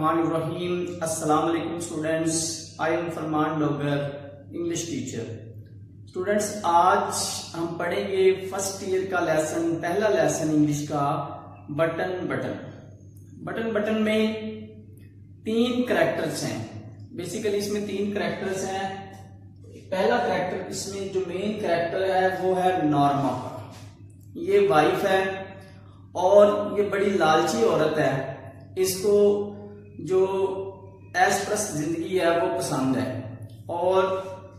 बिस्मिल्लाहिर्रहमानिर्रहीम। अस्सलाम वालेकुम students, I am Farman डॉगर, English teacher. Students, आज हम पढ़ेंगे फर्स्ट ईयर का लेसन, पहला लेसन इंग्लिश का, बटन बटन। बटन बटन में 3 कैरेक्टर्स हैं। बेसिकली इसमें 3 कैरेक्टर्स हैं। पहला कैरेक्टर, इसमें जो मेन कैरेक्टर है वो है नॉर्मा का। ये वाइफ है और ये बड़ी लालची औरत है। इसको जो ऐशप्रस जिंदगी है वो पसंद है। और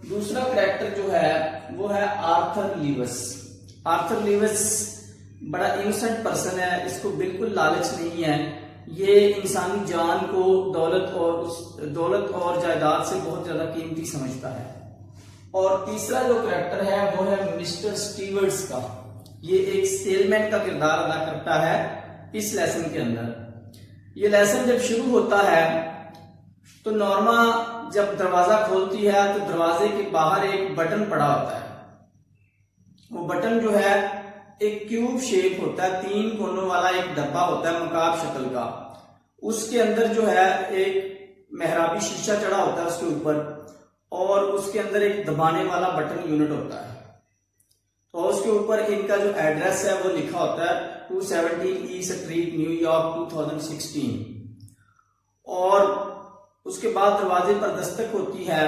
दूसरा कैरेक्टर जो है वो है आर्थर लीवस। आर्थर लीवस बड़ा इनोसेंट पर्सन है, इसको बिल्कुल लालच नहीं है। ये इंसानी जान को दौलत और जायदाद से बहुत ज्यादा कीमती समझता है। और तीसरा जो कैरेक्टर है वो है मिस्टर स्टीवर्ट्स का। ये एक सेलमैन का किरदार अदा करता है इस लेसन के अंदर। ये लेसन जब शुरू होता है तो नॉर्मा जब दरवाजा खोलती है तो दरवाजे के बाहर एक बटन पड़ा होता है। वो बटन जो है एक क्यूब शेप होता है, 3 कोनों वाला एक डब्बा होता है मकाब शक्ल का। उसके अंदर जो है एक मेहराबी शीशा चढ़ा होता है उसके ऊपर, और उसके अंदर एक दबाने वाला बटन यूनिट होता है। तो उसके ऊपर इनका जो एड्रेस है वो लिखा होता है 217 ई स्ट्रीट, न्यूयॉर्क 2016। और उसके बाद दरवाजे पर दस्तक होती है।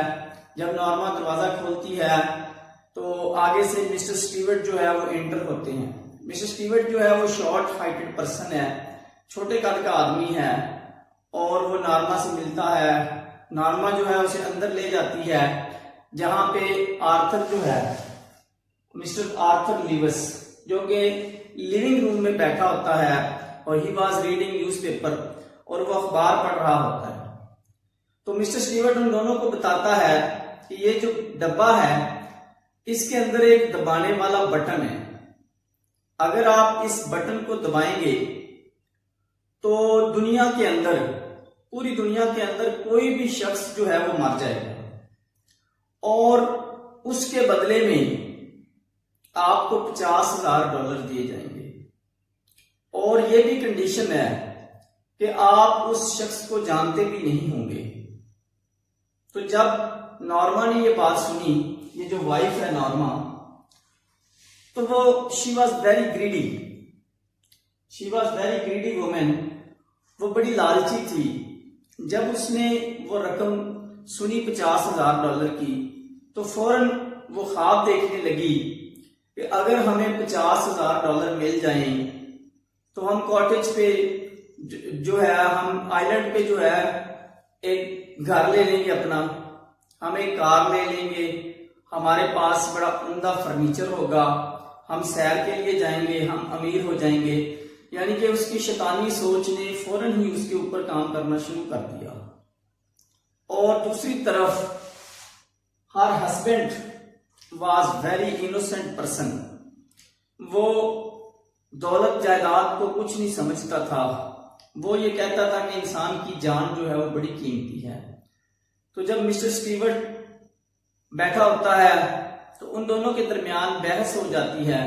जब नॉर्मा दरवाजा खोलती है तो आगे से मिस्टर स्टीवर्ट जो है वो एंटर होते हैं। मिस्टर स्टीवर्ट जो है वो शॉर्ट हाइटेड पर्सन है, छोटे कद का आदमी है, और वो नॉर्मा से मिलता है। नॉर्मा जो है उसे अंदर ले जाती है जहां पे आर्थर जो है, मिस्टर आर्थर लीवस, जो कि लिविंग रूम में बैठा होता है और ही वॉज रीडिंग न्यूज़पेपर, और वो अखबार पढ़ रहा होता है। तो मिस्टर स्टीवर्ट उन दोनों को बताता है कि ये जो डब्बा है इसके अंदर एक दबाने वाला बटन है। अगर आप इस बटन को दबाएंगे तो दुनिया के अंदर, पूरी दुनिया के अंदर कोई भी शख्स जो है वो मर जाएगा, और उसके बदले में आपको $50,000 दिए जाएंगे। और ये भी कंडीशन है कि आप उस शख्स को जानते भी नहीं होंगे। तो जब नॉर्मा ने ये बात सुनी, ये जो वाइफ है नॉर्मा, तो वो she was very greedy, women. वो बड़ी लालची थी। जब उसने वो रकम सुनी $50,000 की, तो फौरन वो ख्वाब देखने लगी कि अगर हमें $50,000 मिल जाएं तो हम कॉटेज पे जो है, हम आइलैंड पे जो है एक घर ले लेंगे अपना, हम एक कार ले लेंगे, हमारे पास बड़ा उम्दा फर्नीचर होगा, हम सैर के लिए जाएंगे, हम अमीर हो जाएंगे। यानी कि उसकी शैतानी सोच ने फौरन ही उसके ऊपर काम करना शुरू कर दिया। और दूसरी तरफ her husband was very innocent person. वो दौलत जायदाद को कुछ नहीं समझता था। वो ये कहता था कि इंसान की जान जो है वो बड़ी कीमती है। तो जब मिस्टर स्टीवर्ट बैठा होता है तो उन दोनों के दरमियान बहस हो जाती है।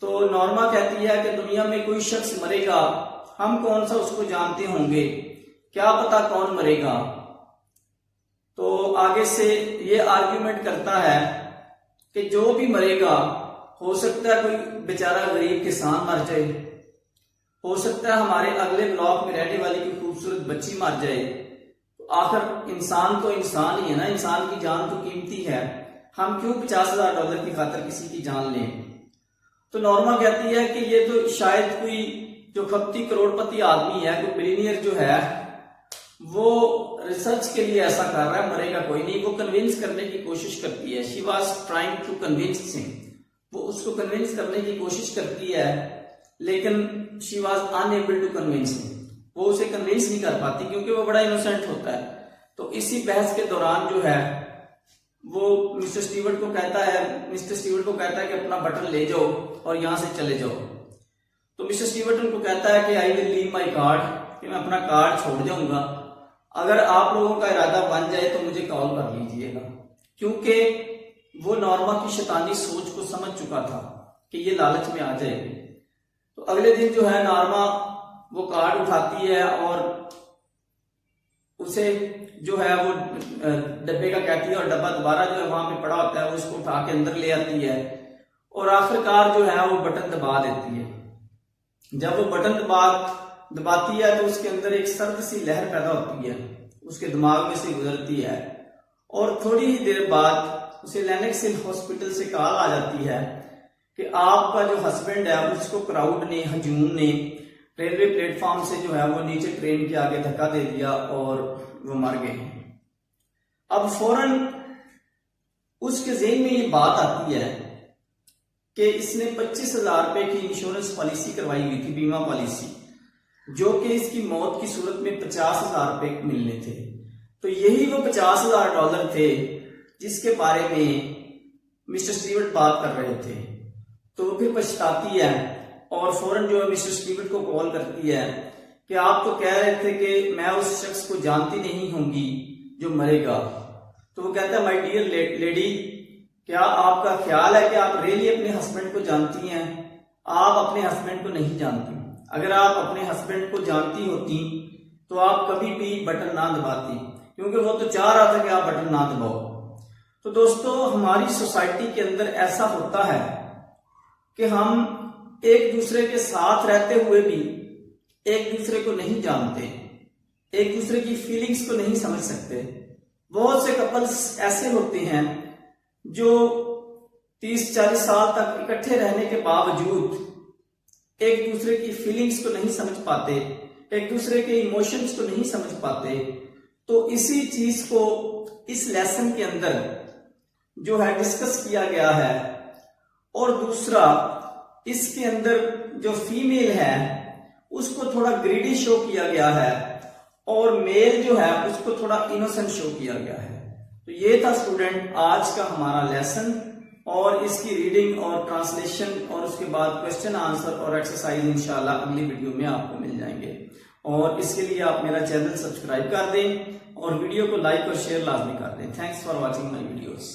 तो नॉर्मा कहती है कि दुनिया में कोई शख्स मरेगा, हम कौन सा उसको जानते होंगे, क्या पता कौन मरेगा। तो आगे से ये आर्ग्यूमेंट करता है कि जो भी मरेगा, हो सकता है कोई बेचारा गरीब किसान मर जाए, हो सकता है हमारे अगले ब्लॉक में रहने वाली कोई खूबसूरत बच्ची मर जाए। तो आखिर इंसान तो इंसान ही है ना, इंसान की जान तो कीमती है। हम क्यों $50,000 की खातिर किसी की जान लें। तो नॉर्मा कहती है कि ये तो शायद कोई जो खपती करोड़पति आदमी है, कोई बिलियनियर जो है, वो रिसर्च के लिए ऐसा कर रहा है, मरेगा कोई नहीं। वो कन्विंस करने की कोशिश करती है। She was trying to convince him. वो उसको कन्विंस करने की कोशिश करती है, लेकिन she was unable to convince him. वो उसे कन्विंस नहीं कर पाती क्योंकि वो बड़ा इनोसेंट होता है। तो इसी बहस के दौरान जो है वो मिस्टर स्टीवर्ट को कहता है कि अपना बटन ले जाओ और यहां से चले जाओ। तो मिस्टर स्टीवर्ट उनको कहता है कि I will leave my card, कि मैं अपना कार्ड छोड़ जाऊंगा, अगर आप लोगों का इरादा बन जाए तो मुझे कॉल कर लीजिएगा। क्योंकि वो नॉर्मा की शैतानी सोच को समझ चुका था कि ये लालच में आ जाएगी। तो अगले दिन जो है नॉर्मा वो कार्ड उठाती है और उसे जो है वो डब्बे का कहती है और डब्बा दोबारा जो है वहां पे पड़ा होता है वो उसको उठा के अंदर ले आती है और आखिरकार जो है वो बटन दबा देती है। जब वो बटन दबाती है तो उसके अंदर एक सर्द सी लहर पैदा होती है, उसके दिमाग में से गुजरती है और थोड़ी ही देर बाद उसे लेनेक्स हिल हॉस्पिटल से कॉल आ जाती है कि आपका जो हस्बैंड है उसको क्राउड ने, हजूम ने रेलवे प्लेटफॉर्म से जो है वो नीचे ट्रेन के आगे धक्का दे दिया और वो मर गए। अब फौरन उसके ज़हन में ये बात आती है कि इसने 25,000 रुपए की इंश्योरेंस पॉलिसी करवाई हुई थी, बीमा पॉलिसी, जो कि इसकी मौत की सूरत में 50,000 रुपए मिलने थे। तो यही वो $50,000 थे जिसके बारे में मिस्टर स्टीवर्ट बात कर रहे थे। तो फिर पछताती है और फौरन जो है मिस्टर स्टीवर्ट को कॉल करती है कि आप तो कह रहे थे कि मैं उस शख्स को जानती नहीं होंगी जो मरेगा। तो वो कहता है माय डियर लेडी, क्या आपका ख्याल है कि आप रियली अपने हस्बैंड को जानती हैं? आप अपने हस्बैंड को नहीं जानती। अगर आप अपने हस्बैंड को जानती होती तो आप कभी भी बटन ना दबाती, क्योंकि वो तो चाह रहा था कि आप बटन ना दबाओ। तो दोस्तों, हमारी सोसाइटी के अंदर ऐसा होता है कि हम एक दूसरे के साथ रहते हुए भी एक दूसरे को नहीं जानते, एक दूसरे की फीलिंग्स को नहीं समझ सकते। बहुत से कपल्स ऐसे होते हैं जो 30-40 साल तक इकट्ठे रहने के बावजूद एक दूसरे की फीलिंग्स को नहीं समझ पाते, एक दूसरे के इमोशंस को नहीं समझ पाते। तो इसी चीज को इस लेसन के अंदर जो है डिस्कस किया गया है। और दूसरा, इसके अंदर जो फीमेल है उसको थोड़ा ग्रीडी शो किया गया है और मेल जो है उसको थोड़ा इनोसेंट शो किया गया है। तो ये था स्टूडेंट आज का हमारा लेसन, और इसकी रीडिंग और ट्रांसलेशन और उसके बाद क्वेश्चन आंसर और एक्सरसाइज इंशाल्लाह अगली वीडियो में आपको मिल जाएंगे। और इसके लिए आप मेरा चैनल सब्सक्राइब कर दें और वीडियो को लाइक और शेयर लाजमी कर दें। Thanks for watching my videos.